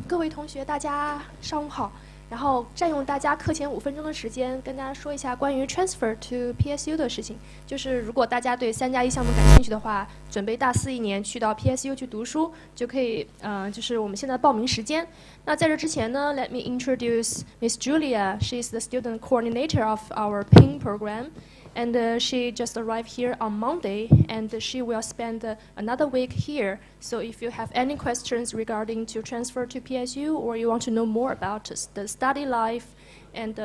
各位同学，大家上午好。然后占用大家课前5分钟的时间，跟大家说一下关于 transfer to PSU 的事情。就是如果大家对3+1项目感兴趣的话，准备大4一年去到 PSU 去读书，就可以就是我们现在报名时间。那在这之前呢 ，Let me introduce Miss Julia. She is the student coordinator of our PIN program. And she just arrived here on Monday, and she will spend another week here. So if you have any questions regarding to transfer to PSU, or you want to know more about the study life, and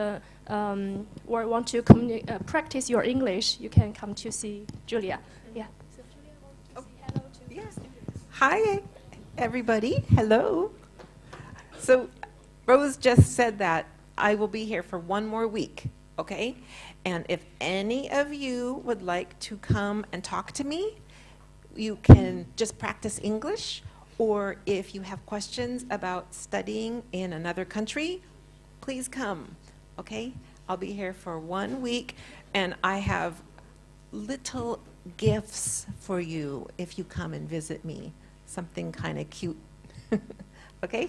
or want to practice your English, you can come to see Julia. Yeah. So Julia, want to say hello to Yes. Hi, everybody. Hello. So Rose just said that I will be here for 1 more week, okay? And if any of you would like to come and talk to me, you can just practice English, or if you have questions about studying in another country, please come, okay? I'll be here for 1 week, and I have little gifts for you if you come and visit me, something kind of cute, okay?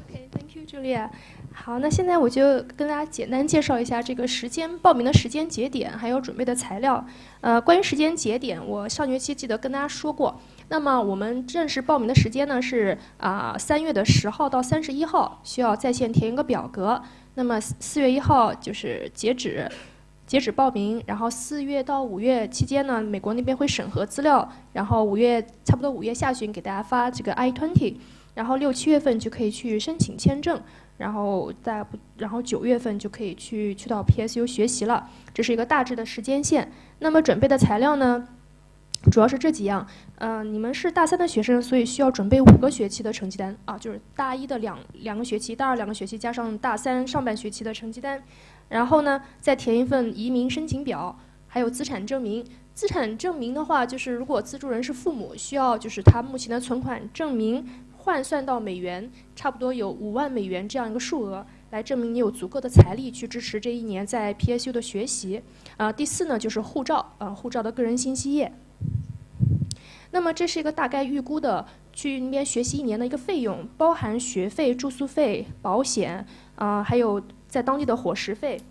Okay, thank you, Julia. 好，那现在我就跟大家简单介绍一下这个报名的时间节点，还有准备的材料。关于时间节点，我上学期记得跟大家说过。那么我们正式报名的时间呢是3月10号到31号，需要在线填一个表格。那么4月1号就是截止报名，然后4月到5月期间呢，美国那边会审核资料，然后差不多5月下旬给大家发这个 I-20。然后6、7月份就可以去申请签证，然后9月份就可以去到 PSU 学习了，这是一个大致的时间线。那么准备的材料呢，主要是这几样。你们是大3的学生，所以需要准备5个学期的成绩单啊，就是大1的两个学期，大22个学期加上大3上半学期的成绩单。然后呢，再填一份移民申请表，还有资产证明。资产证明的话，就是如果资助人是父母，需要就是他目前的存款证明。换算到美元，差不多有5万美元这样一个数额，来证明你有足够的财力去支持这1年在 PSU 的学习。第4呢就是护照，护照的个人信息页。那么这是一个大概预估的去那边学习1年的一个费用，包含学费、住宿费、保险，还有在当地的伙食费，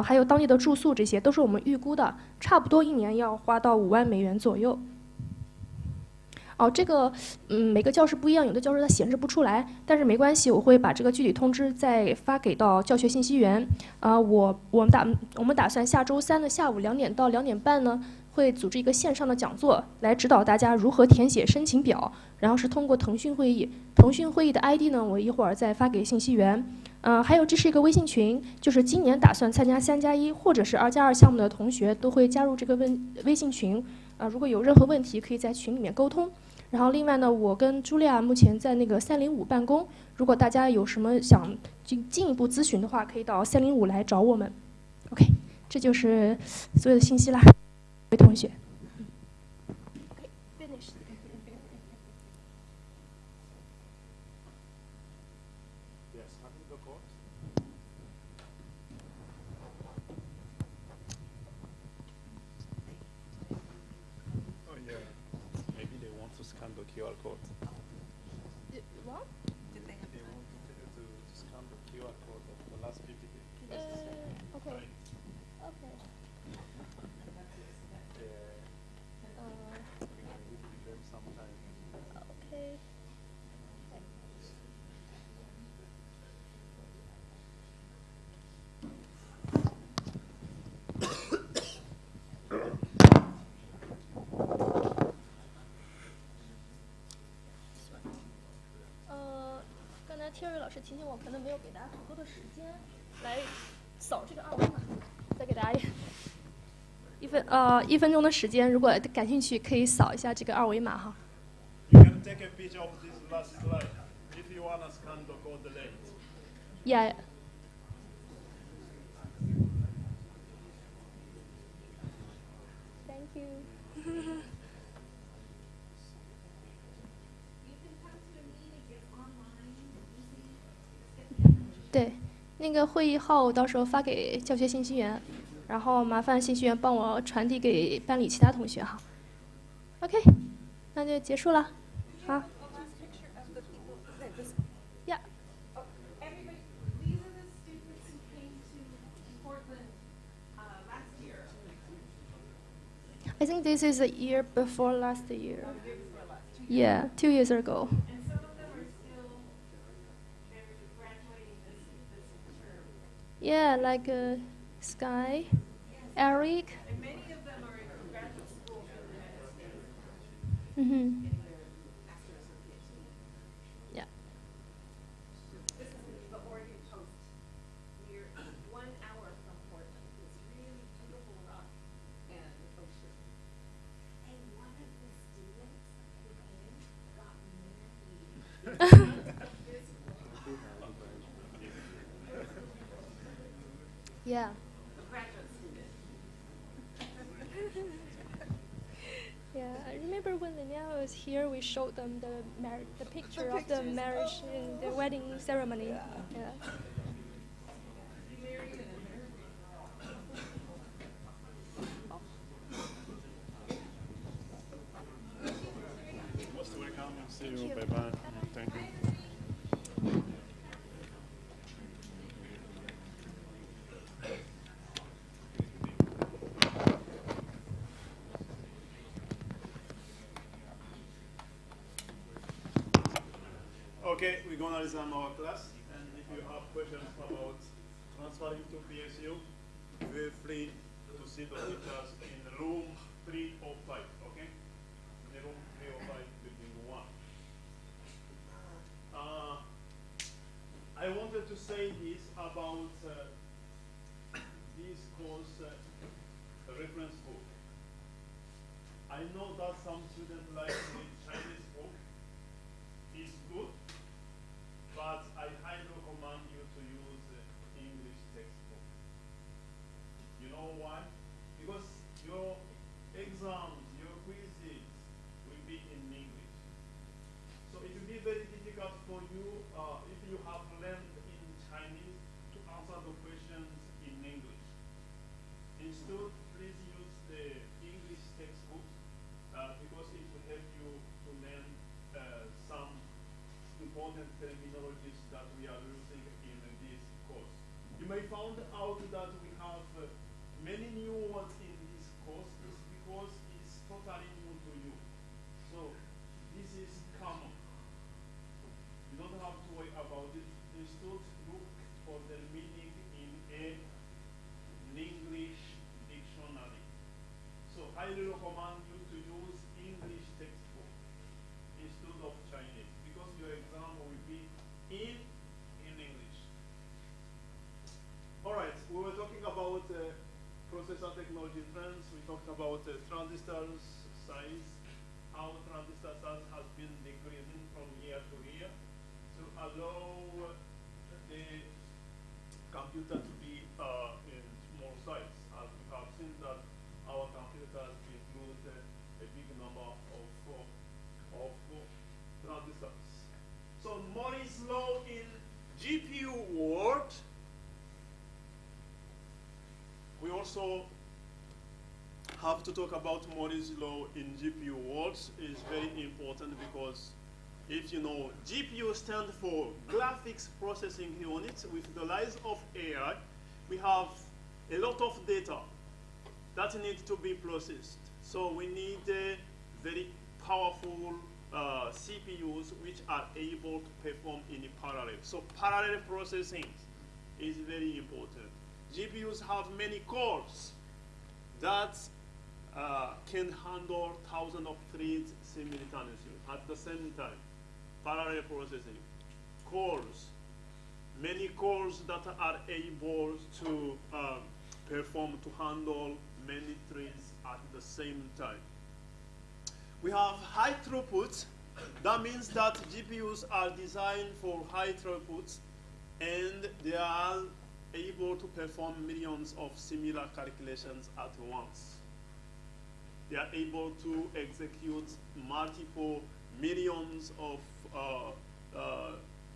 还有当地的住宿，这些都是我们预估的，差不多1年要花到5万美元左右。这个每个教室不一样，有的教室它显示不出来，但是没关系，我会把这个具体通知再发给到教学信息员。我们打算下周3的下午2点到2点半呢，会组织一个线上的讲座，来指导大家如何填写申请表，然后是通过腾讯会议。腾讯会议的 ID 呢，我一会儿再发给信息员。还有这是一个微信群，就是今年打算参加3+1或者是2+2项目的同学都会加入这个微信群。如果有任何问题，可以在群里面沟通。然后另外呢，我跟茱莉亚目前在那个305办公，如果大家有什么想进一步咨询的话，可以到305来找我们。OK， 这就是所有的信息啦，各位同学。Scan the QR code. What? Did they want to scan the QR code of the last PPT? Okay. Right. Okay. We can give them some time. Okay. Terry 老师提醒我，可能没有给大家足够的时间来扫这个2维码，再给大家1分钟的时间，如果感兴趣，可以扫一下这个2维码哈。You can take a picture of this last slide if you wanna scan the code late. Yeah. Thank you. 对，那个会议号我到时候发给教学信息员，然后麻烦信息员帮我传递给班里其他同学哈。OK， 那就结束了，好。I think this is a year before last year. Yeah, 2 years ago. And some of them are still, they're graduating this term. Yeah, like Sky, Eric. And many of them are in graduate school in the United States, Mm-hmm. getting their master's or PhD. Yeah. This is the Oregon Coast. We're 1 hour from Portland. It's really beautiful rock and ocean. And one of the students who came got married. Yeah. A graduate student. Yeah, I remember when Linnea was here, we showed them the picture of the marriage and the wedding ceremony. Yeah. Most welcome. See you. Bye bye. Thank you. Okay, we're gonna resume our class, and if you have questions about transferring to PSU, feel free to see the teachers in room 305, okay? In the room 305, building 1. I wanted to say this about this course reference book. I know that some students like the Chinese book. It's good, but I highly recommend you to use English textbook. You know why? Because your exams, your quizzes will be in English. So it will be very difficult for you if you have learned in Chinese to answer the questions in English. Instead, please use the English textbook because it will help you to learn some important terminologies that we are using in this course. You may find out that we have many new words in this course is because it's totally new to you. So this is common. You don't have to worry about it. Instead, look for the meaning in an English dictionary. So I recommend you to use English textbook instead of Chinese because your exam will be in English. All right, we were talking about processor technology trends. We talked about transistors size, how transistor size has been decreasing from year to year to allow the computer to be in small size. As we have seen that our computers include a big number of transistors. So Moore's law in GPU world. We also have to talk about Moore's law in GPU world. Is very important because if you know, GPU stands for graphics processing unit. With the rise of AI, we have a lot of data that needs to be processed. So we need very powerful CPUs which are able to perform in parallel. So parallel processing is very important. GPUs have many cores that can handle thousands of threads simultaneously at the same time. Parallel processing. Cores. Many cores that are able to perform, to handle many threads at the same time. We have high throughput. That means that GPUs are designed for high throughput and they are able to perform millions of similar calculations at once. They are able to execute multiple millions of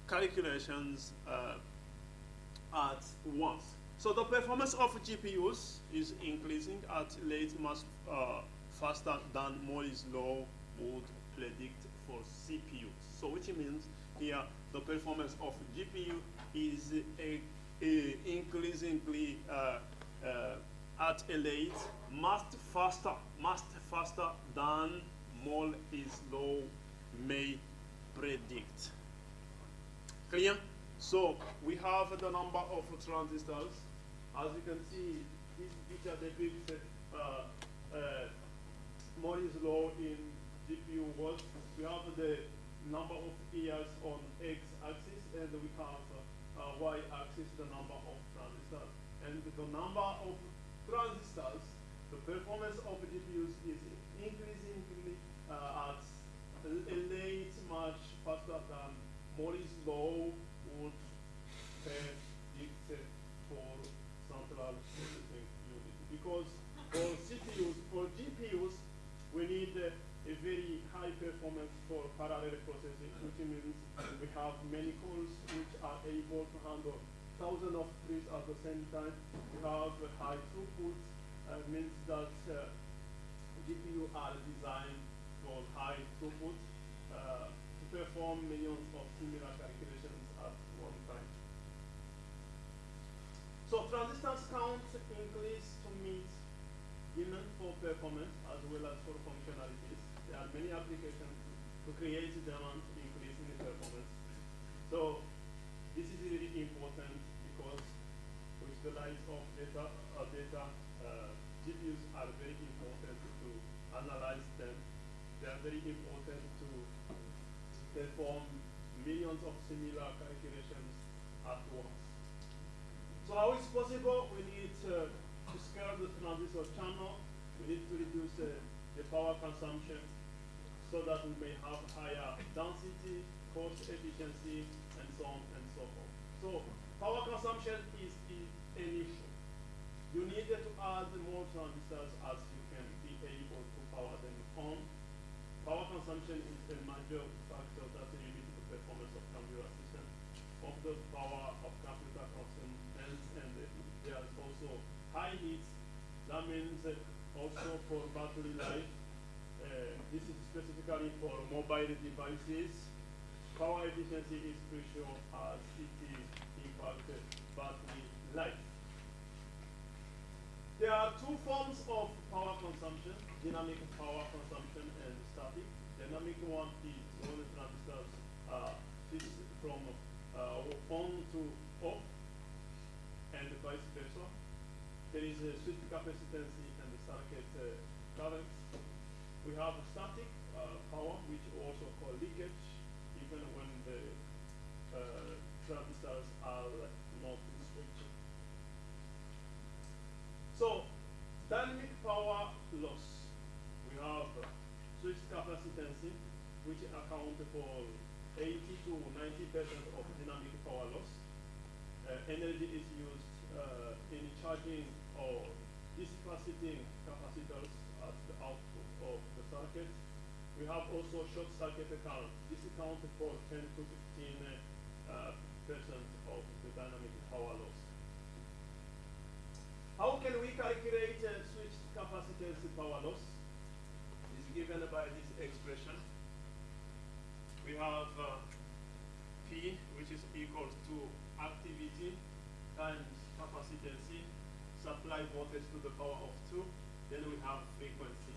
calculations at once. So the performance of GPUs is increasing at rate much faster than Moore's law would predict for CPUs. So which means here the performance of GPU is increasingly at a rate much faster than Moore's law may predict. Clear? So we have the number of transistors. As you can see, this picture depicts Moore's law in GPU world. We have the number of years on x-axis, and we have y-axis, the number of transistors. And the number of transistors, the performance of GPUs is increasingly at a rate much faster than Moore's law would predict for central processing unit. Because for GPUs, we need a very high performance for parallel processing, which means we have many cores which are able to handle thousands of threads at the same time. We have a high throughput, means that GPU are designed for high throughput to perform millions of similar calculations at one time. So transistors count increase to meet demand for performance as well as for functionalities. There are many applications to create demand increase in the performance. So this is really important because with the rise of data, GPUs are very important to analyze them. They are very important to perform millions of similar calculations at once. So how is possible? We need to scale the transistor channel. We need to reduce the power consumption so that we may have higher density, cost efficiency, and so on and so forth. So power consumption is an issue. You need to add more transistors as you can be able to power them on. Power consumption is a major factor that limits the performance of computer systems. Of the power of computer consumes, and there is also high heat. That means also for battery life. This is specifically for mobile devices. Power efficiency is crucial as it is impacted battery life. There are two forms of power consumption: dynamic power consumption and static. Dynamic one is when the transistors switch from on to off, and vice versa. There is a switch capacitance and the circuit current. We have static power, which we also call leakage, even when the transistors are not switching. So, dynamic power loss. We have switch capacitance, which account for 80 to 90% of dynamic power loss. Energy is used in charging or dissipating capacitors at the output of the circuit. We have also short circuit current. This accounts for 10 to 15% of the dynamic power loss. How can we calculate switch capacitance power loss? It is given by this expression. We have P, which is equal to activity times capacitance, supply voltage to the power of 2. Then we have frequency.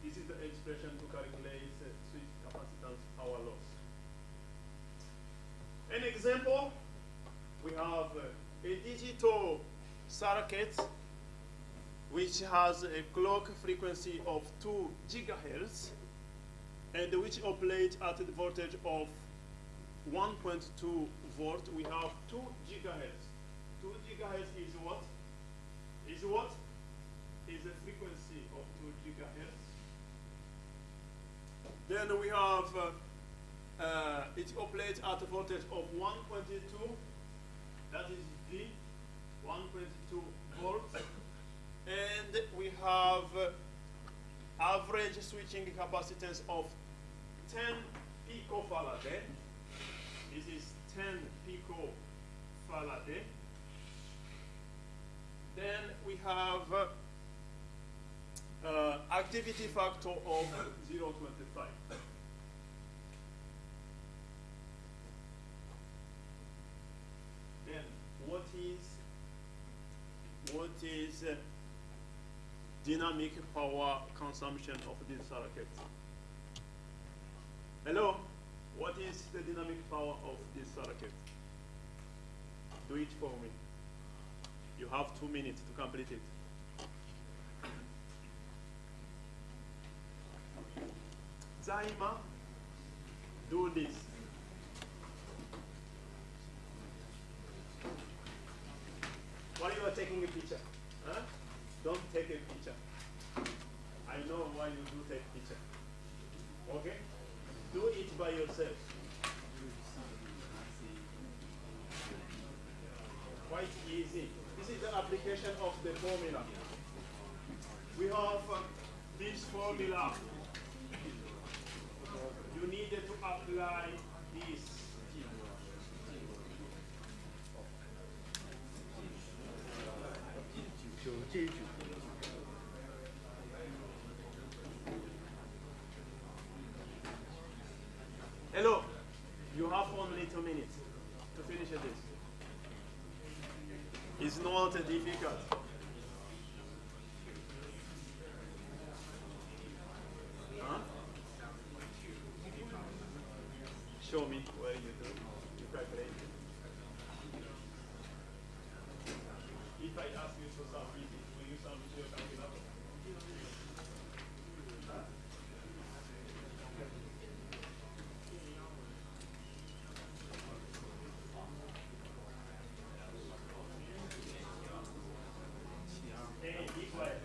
This is the expression to calculate switch capacitance power loss. An example, we have a digital circuit which has a clock frequency of 2 gigahertz and which operates at the voltage of 1.2 volt. We have 2 gigahertz. 2 gigahertz is what? Is what? Is a frequency of 2 gigahertz. Then we have it operates at a voltage of 1.2. That is V, 1.2 volts. And we have average switching capacitance of 10 picofarad. This is 10 picofarad. Then we have activity factor of 0.25. Then what is what is dynamic power consumption of this circuit? Hello? What is the dynamic power of this circuit? Do it for me. You have 2 minutes to complete it. Zaima, do this. Why you are taking a picture? Huh? Don't take a picture. I know why you do take picture. Okay? Do it by yourself. Quite easy. This is the application of the formula. We have this formula. You need to apply this. Hello, you have only 2 minutes to finish this. It's not difficult. Huh? Show me where you do. You calculate. If I ask you to submit it, will you submit your calculator? Huh? Hey, be quiet.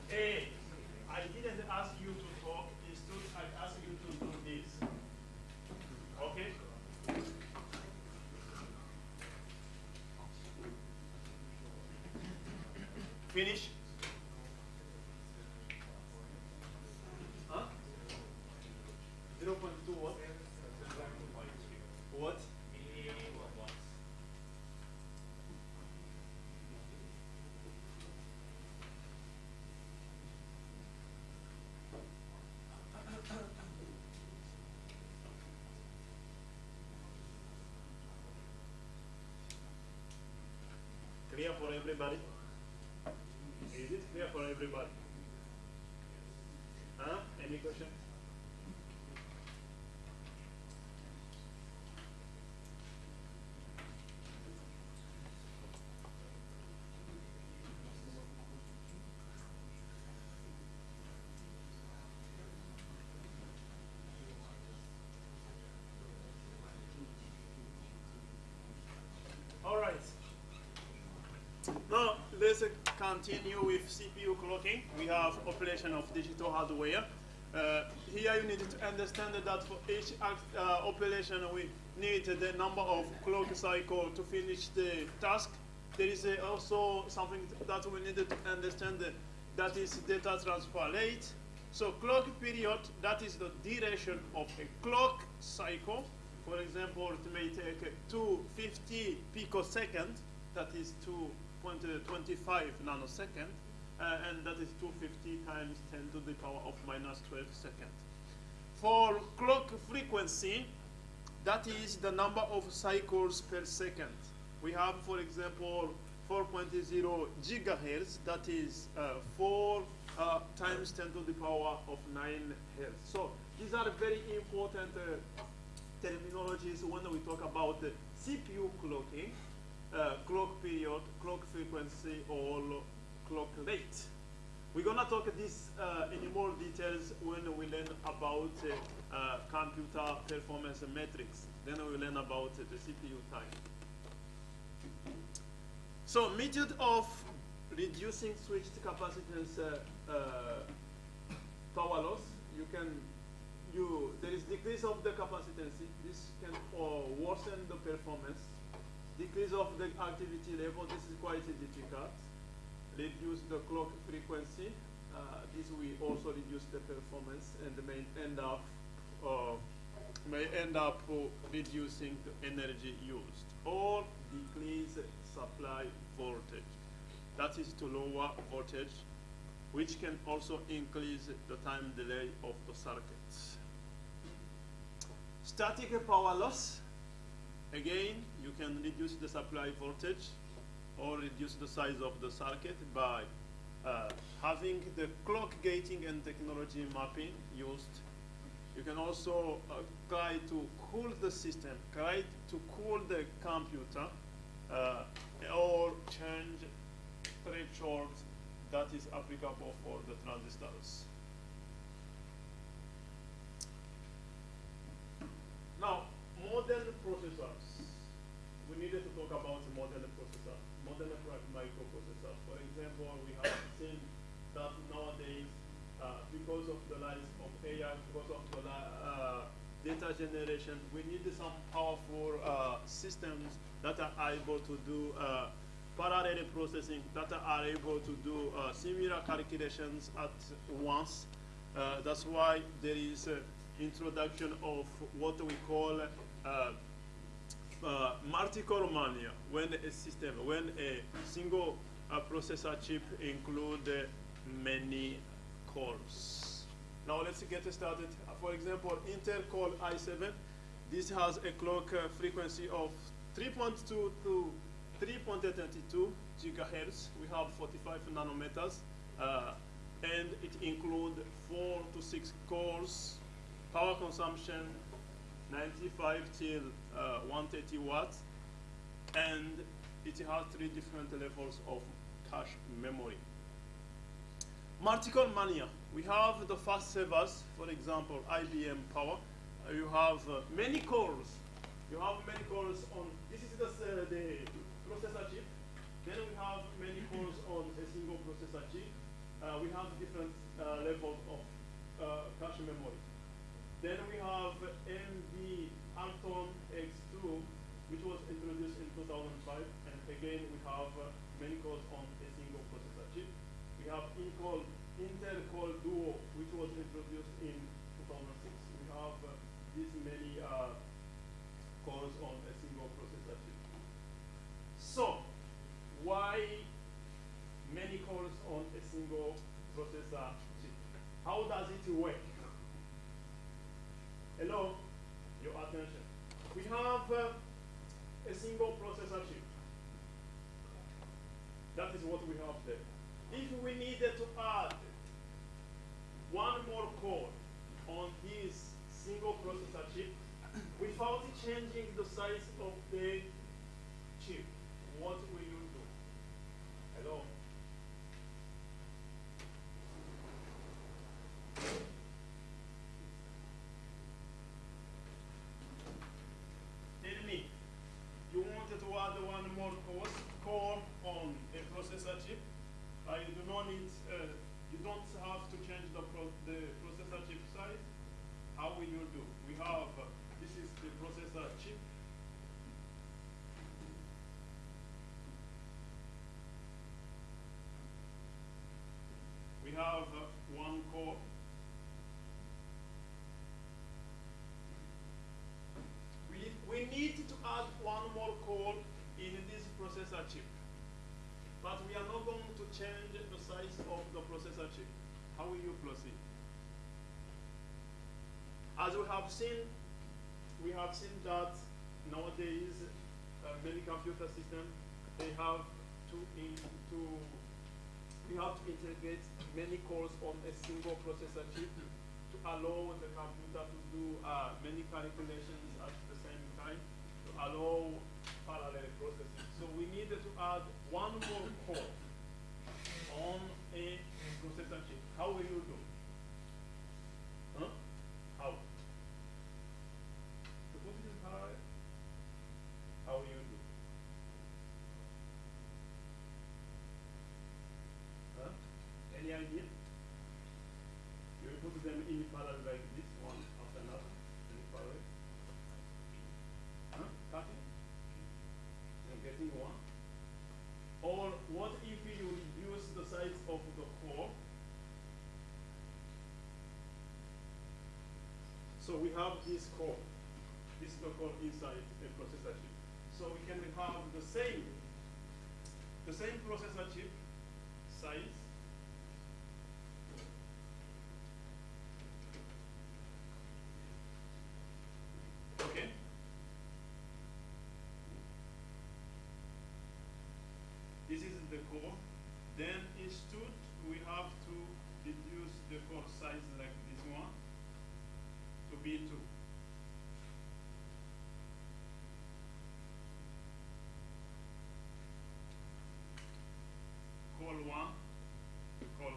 Hey, I didn't ask you to talk. Instead, I asked you to do this. Okay? Finish? Huh? 0.2 what? What? Clear for everybody? Is it clear for everybody? Huh? Any question? All right. Now let's continue with CPU clocking. We have operation of digital hardware. Here you need to understand that for each operation we need the number of clock cycle to finish the task. There is also something that we need to understand that is data transfer rate. So clock period, that is the duration of a clock cycle. For example, it may take 250 picosecond, that is 2.25 nanosecond, and that is 250 times 10 to the power of minus 12 seconds. For clock frequency, that is the number of cycles per second. We have, for example, 4.0 gigahertz, that is 4 times 10 to the power of 9 hertz. So these are very important terminologies when we talk about the CPU clocking, clock period, clock frequency, or clock rate. We're gonna talk this in more details when we learn about computer performance metrics. Then we learn about the CPU time. So method of reducing switched capacitance power loss, there is decrease of the capacitance. This can worsen the performance. Decrease of the activity level, this is quite difficult. Reduce the clock frequency, this will also reduce the performance and may end up reducing the energy used or decrease supply voltage. That is to lower voltage, which can also increase the time delay of the circuits. Static power loss. Again, you can reduce the supply voltage or reduce the size of the circuit by having the clock gating and technology mapping used. You can also try to cool the system, try to cool the computer, or change thresholds that is applicable for the transistors. Now, modern processors. We needed to talk about modern processors, modern microprocessors. For example, we have seen that nowadays, because of the rise of AI, because of the data generation, we need some powerful systems that are able to do parallel processing, that are able to do similar calculations at once. That's why there is introduction of what we call multi-core mania, when a single processor chip includes many cores. Now let's get started. For example, Intel Core i7, this has a clock frequency of 3.2 to 3.32 gigahertz. We have 45 nanometers, and it includes 4 to 6 cores. Power consumption 95 till 130 watts, and it has 3 different levels of cache memory. Multi-core mania. We have the fast servers, for example, IBM Power. You have many cores. You have many cores on. This is the processor chip. Then we have many cores on a single processor chip. We have different levels of cache memory. Then we have MD Anton X2, which was introduced in 2005. And again, we have many cores on a single processor chip. We have Intel Core Duo, which was introduced in 2006. We have this many cores on a single processor chip. So, why many cores on a single processor chip? How does it work? Hello, your attention. We have a single processor chip. That is what we have there. If we needed to add one more core on this single processor chip without changing the size of the chip, what will you do? Hello? Tell me, you wanted to add one more core on a processor chip. You do not need, you don't have to change the processor chip size. How will you do? We have, this is the processor chip. We have one core. We need to add one more core in this processor chip. But we are not going to change the size of the processor chip. How will you proceed? As we have seen that nowadays many computer systems they have to integrate many cores on a single processor chip to allow the computer to do many calculations at the same time, to allow parallel processing. So we needed to add one more core on a processor chip. How will you do? Huh? How? To put it in parallel? How will you do? Huh? Any idea? You will put them in parallel like this, one after another, in parallel. Huh? Cutting? Getting one. Or what if you reduce the size of the core So we have this core. This is the core inside a processor chip. So we can have the same processor chip size. Okay. This is the core. Then instead we have to reduce the core size like this one to B2. Call 1, call 2.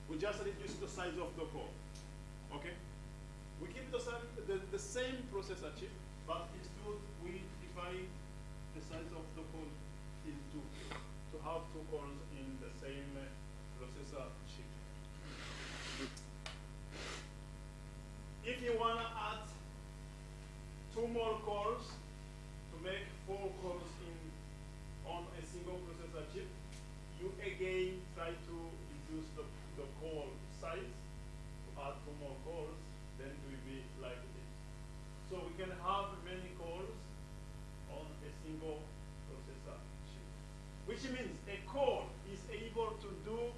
We just reduce the size of the core. Okay? We keep the same processor chip, but instead we divide the size of the core into to have two cores in the same processor chip. If you want to add 2 more cores to make 4 cores on a single processor chip, you again try to reduce the core size to add 2 more cores, then it will be like this. So we can have many cores on a single processor chip, which means a core is able to do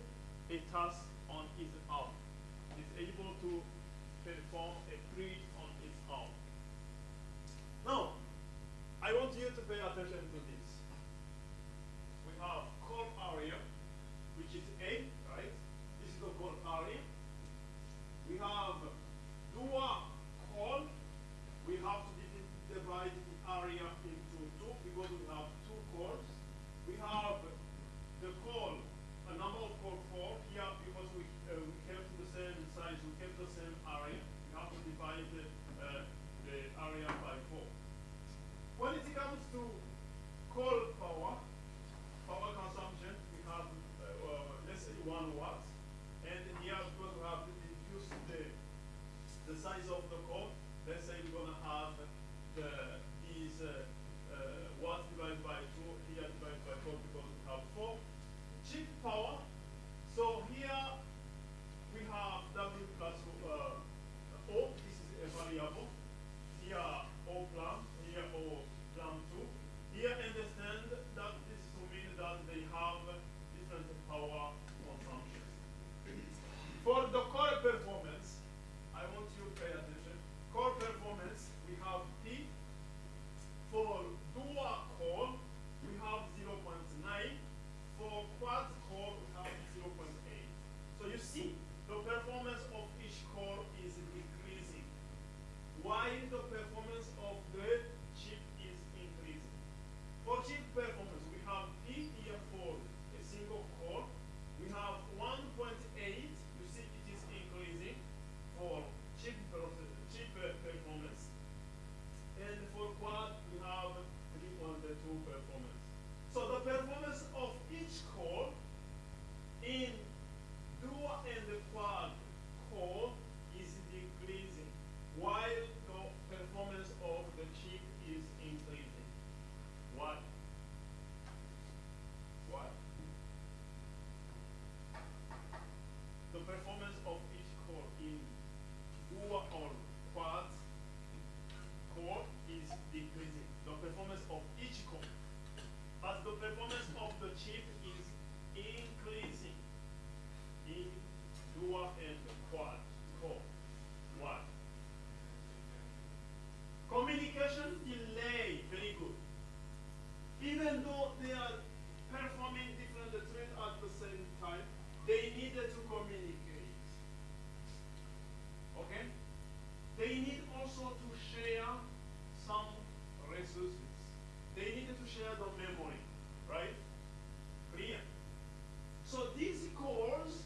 a task on its own. It's able to perform a read on its own. Now, I want you to pay attention to this. We have core area, which is A, right? This is the core area. We have dual core. We have to divide the area into 2 because we have 2 cores. We have the core, a number of core 4 here because we kept the same size, we kept the same area. We have to divide the area by 4. When it comes to core power consumption, we have let's say 1 watt, and here because we have reduced the size of the core, let's say we're gonna have these watts divided by 2, here divided by 4 because we have 4. Chip power, so here we have W plus O, this is a variable. Here O plum, here O plum 2. Here understand that this to mean that they have different power consumption. For the core performance, I want you to pay attention. Core performance, we have P. For dual core, we have 0.9. For quad core, we have 0.8. So you see, the performance of each core is decreasing, while the performance of the chip is increasing. For chip performance, we have P here for a single core. We have 1.8. You see, it is increasing for chip performance. And for quad, we have 3.2 performance. So the performance of each core in dual and quad core is decreasing, while the performance of the chip is increasing. Why? Why? The performance of each core in dual or quad core is decreasing. The performance of each core. But the performance of the chip is increasing in dual and quad core. Why? Communication delay, very good. Even though they are performing different threads at the same time, they needed to communicate. Okay? They need also to share some resources. They needed to share the memory, right? Clear? So these cores,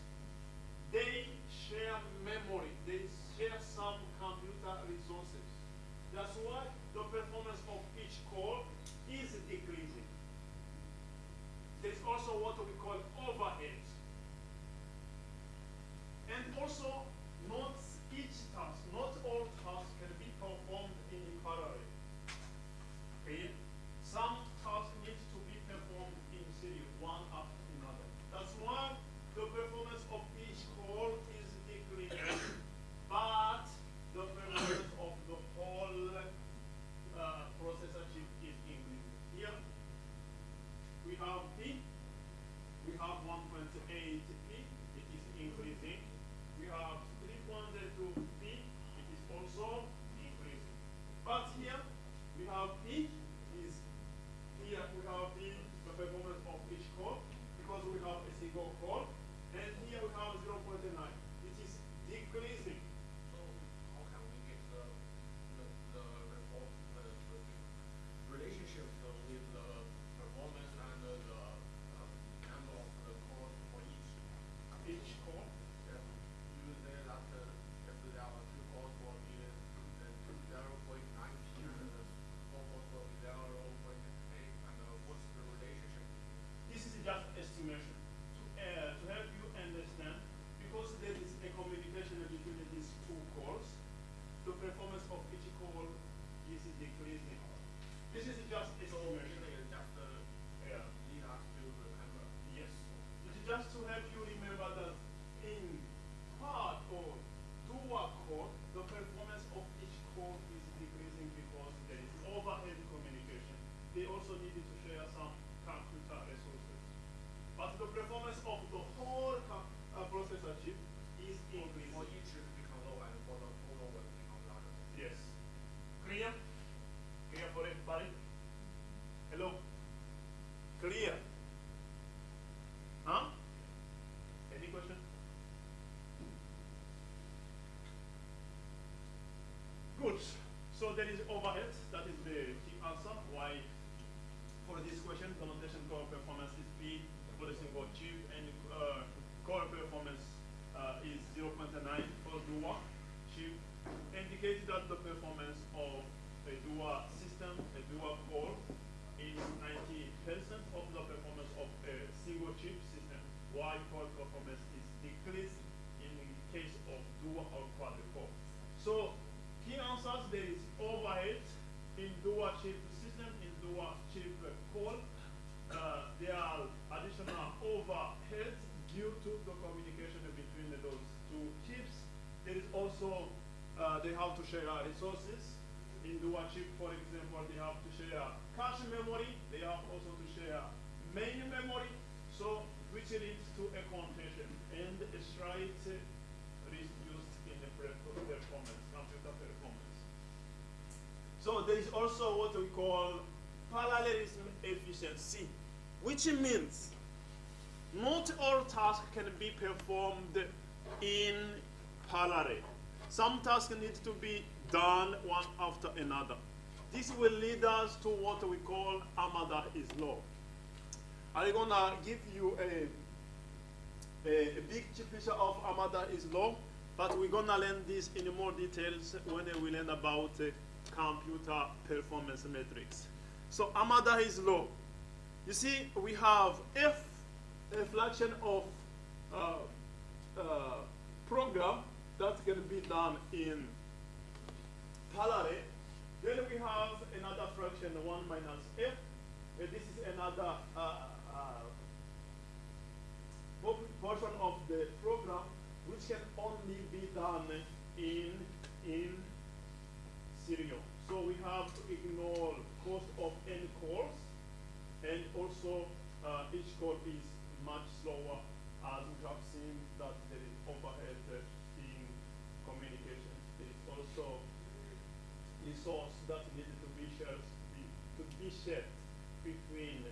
they share memory. They share some computer resources. That's why the performance of each core is decreasing. There's also what we call overhead. And also, not each task, not all tasks can be performed in parallel. Okay? Some tasks need to be performed in series, one after another. That's why the performance of each core is decreasing. But have 1.8p, it is increasing. We have 3.2p, it is also increasing. But here we have p is here we have the performance of each core because we have a single core, and here we have 0.9. It is decreasing. So how can we get the relationship with the performance and the number of the cores for Each core. Yeah. You say that if there are two cores will be 0.9p and four cores will be 0.8, and what's the relationship? This is just estimation to help you understand, because there is a communication between these two cores. The performance of each core is decreasing. This is just So estimation. it's just Yeah. lead us to remember. Yes. It is just to help you remember that in part or dual core, the performance of each core is decreasing because there is overhead communication. They also needed to share some computer resources. But the performance of the whole processor chip is increasing. For each it become low and for the total will become larger. Yes. Clear? Clear for everybody? Hello? Clear? Huh? Any question? Good. So there is overhead. That is the key answer. Why for this question, connotation core performance is P for the single chip, and core performance is 0.9 for dual chip, indicating that the performance of a dual system, a dual core, is 90% of the performance of a single chip system, while core performance is decreased in case of dual or quad core. So key answers: there is overhead in dual chip system, in dual chip core. There are additional overheads due to the communication between those two chips. There is also they have to share resources. In dual chip, for example, they have to share cache memory. They have also to share main memory. So which leads to a contention and a slight reduced in the performance, computer performance. So there is also what we call parallelism efficiency, which means not all tasks can be performed in parallel. Some tasks need to be done one after another. This will lead us to what we call Amada's law. I'm gonna give you a big picture of Amada's law, but we're gonna learn this in more details when we learn about computer performance metrics. So Amada's law, you see, we have if a fraction of program that can be done in parallel, then we have another fraction 1 minus f. This is another portion of the program which can only be done in serial. So we have to ignore cost of n cores, and also each core is much slower, as we have seen that there is overhead in communication. There is also resource that needed to be shared between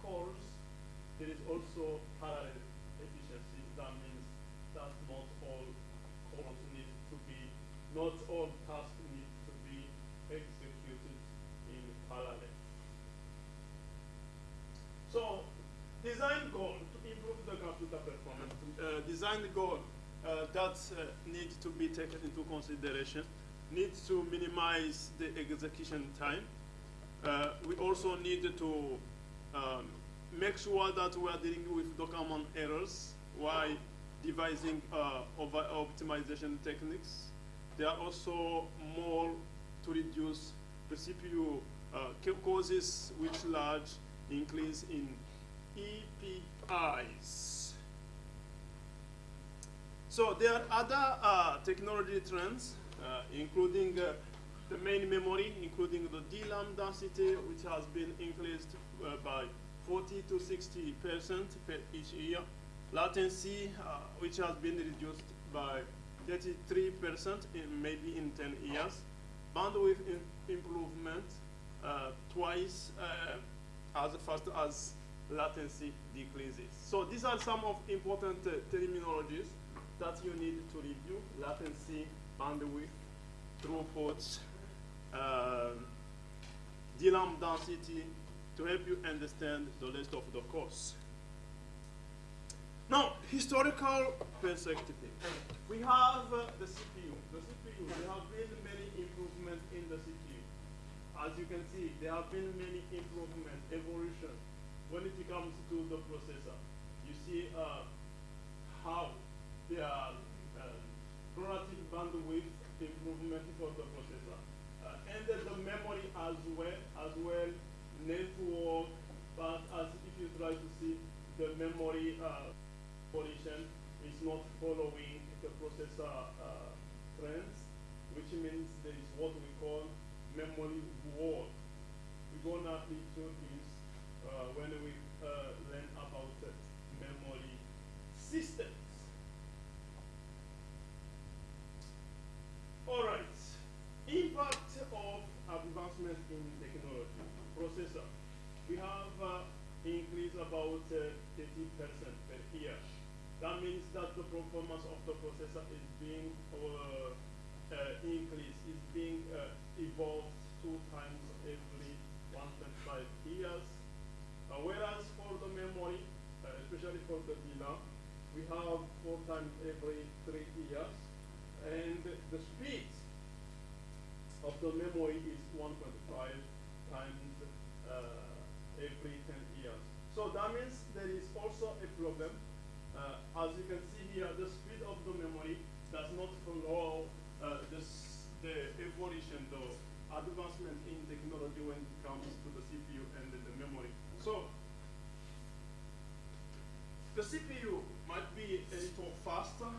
cores. There is also parallel efficiency. That means that not all cores need to be, not all tasks need to be executed in parallel. So, design goal to improve the computer performance. Design goal that needs to be taken into consideration needs to minimize the execution time. We also need to make sure that we are dealing with the common errors while devising over optimization techniques. There are also more to reduce the CPU causes which large increase in EPIs. So there are other technology trends, including the main memory, including the DRAM density, which has been increased by 40 to 60% per each year. Latency, which has been reduced by 33% maybe in 10 years. Bandwidth improvement twice as fast as latency decreases. So these are some of important terminologies that you need to review: latency, bandwidth, throughput, DRAM density, to help you understand the rest of the course. Now, historical perspective. We have the CPU. The CPU, there have been many improvements in the CPU. As you can see, there have been many improvements, evolution, when it comes to the processor. You see how there are relative bandwidth improvement for the processor. And then the memory as well, network, but as if you try to see the memory evolution is not following the processor trends, which means there is what we call memory war. We're gonna into this when we learn about memory systems. All right, impact of advancement in technology. Processor, we have increased about 30% per year. That means that the performance of the processor is being increased, is being evolved 2 times every 1.5 years. Whereas for the memory, especially for the DRAM, we have 4 times every 3 years. And the speed of the memory is 1.5 times every 10 years. So that means there is also a problem. As you can see here, the speed of the memory does not follow the evolution, the advancement in technology when it comes to the CPU and the memory. So the CPU might be a little faster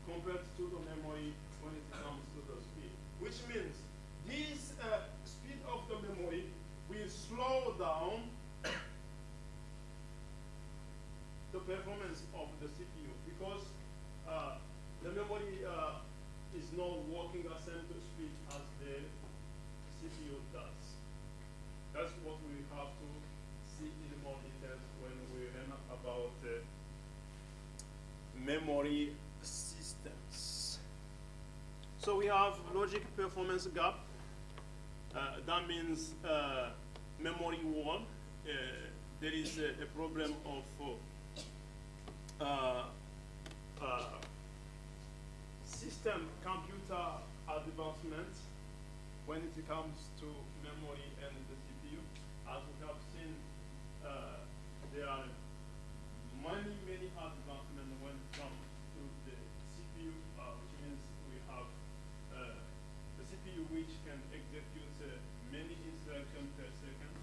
compared to the memory when it comes to the speed, which means this speed of the memory will slow down the performance of the CPU because the memory is not working at the same speed as the CPU does. That's what we have to see in more detail when we learn about memory systems. So we have logic performance gap. That means memory war. There is a problem of system computer advancement when it comes to memory and the CPU. As we have seen, there are many advancements when it comes to the CPU, which means we have the CPU which can execute many instructions per second.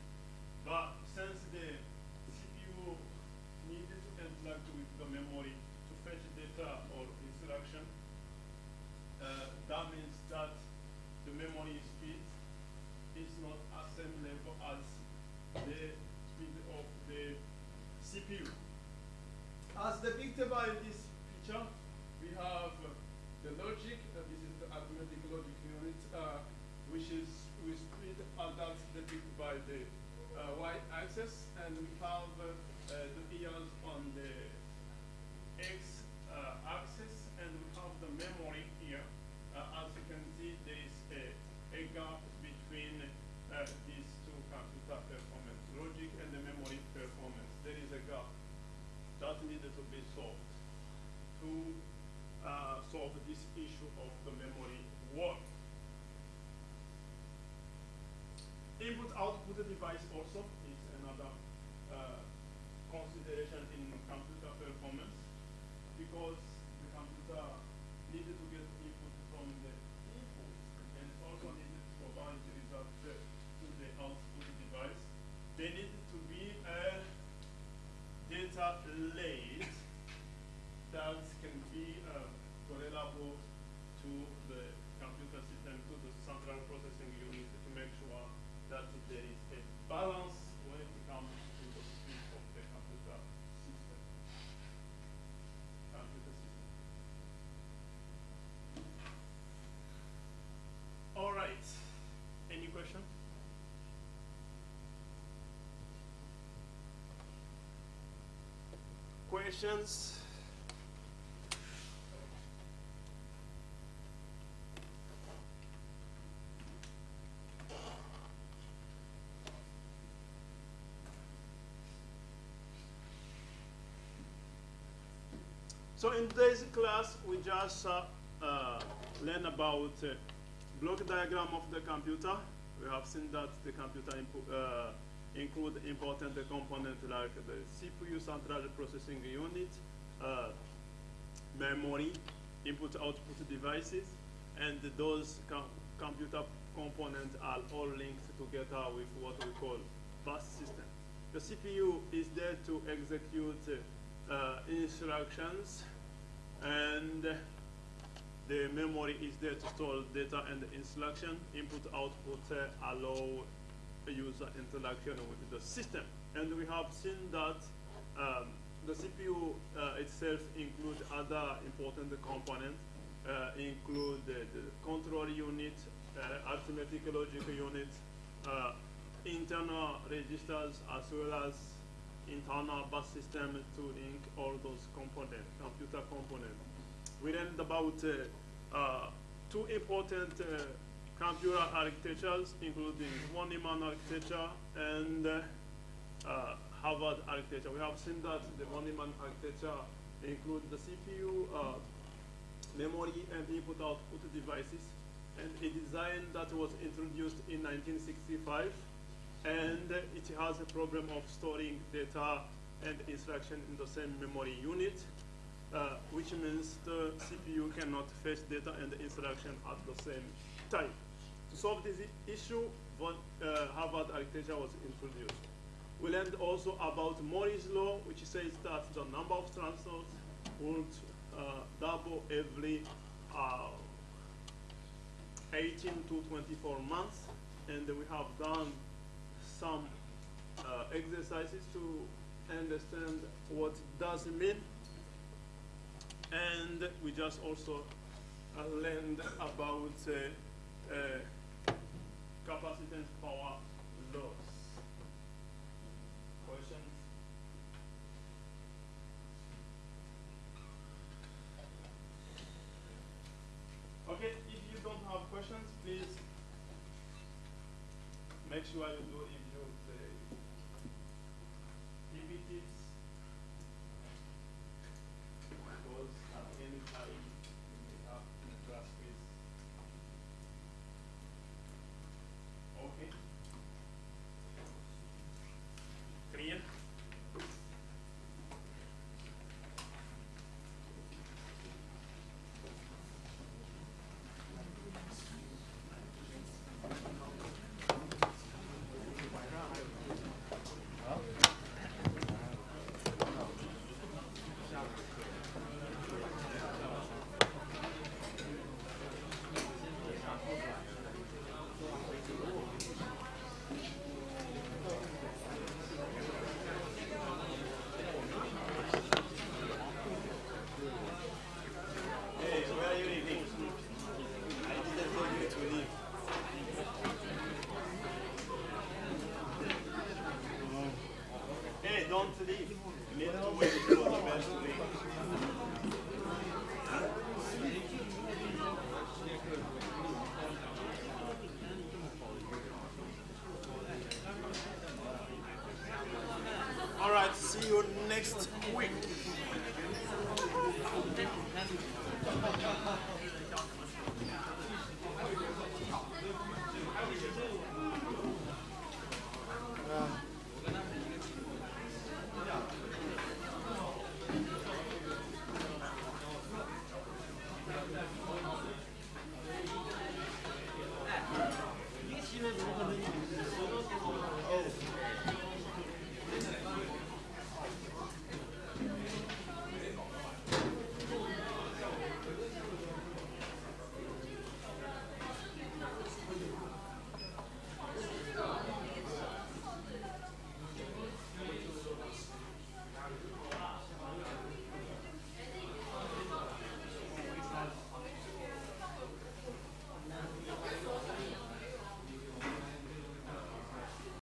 But since the CPU needed to interact with the memory to fetch data or instruction, that means that the memory speed is not at the same level as the speed of the CPU. As depicted by this picture, we have the logic, this is the arithmetic logic unit, which is with speed that's depicted by the y-axis, and we have the years on the x-axis, and we have the memory here. As you can see, there is a gap between these two computer performance, logic and the memory performance. There is a gap that needed to be solved to solve this issue of the memory war. Input-output device also is another consideration in computer performance, because the computer needed to get input from the input and also needed to provide the result to the output device. There needed to be a data lake that can be correlable to the computer system, to the central processing unit, to make sure that there is a balance when it comes to the speed questions? So in today's class, we just learn about block diagram of the computer. We have seen that the computer include important components like the CPU, central processing unit, memory, input-output devices, and those computer components are all linked together with what we call bus system. The CPU is there to execute instructions, and the memory is there to store data and instruction. Input-output allow user interaction with the system. And we have seen that the CPU itself includes other important components, include the control unit, arithmetic logic unit, internal registers, as well as internal bus system to link all those components, computer components. We learned about two important computer architectures, including von Neumann architecture and Harvard architecture. We have seen that the von Neumann architecture includes the CPU, memory, and input-output devices, and a design that was introduced in 1965, and it has a problem of storing data and instruction in the same memory unit, which means the CPU cannot fetch data and instruction at the same time. To solve this issue, Harvard architecture was introduced. We learned also about Moore's law, which says that the number of transistors would double every 18 to 24 months, and we have done some exercises to understand what it does mean, and we just also learned about capacitance power loss. Questions? Okay, if you don't have questions, please make sure you do review the PPTs, because at any time you may have class quiz. Okay. Clear? Hey, where are you leaving? I didn't tell you to leave. Hey, don't leave. You need to wait for the bell to ring. All right, see you next week.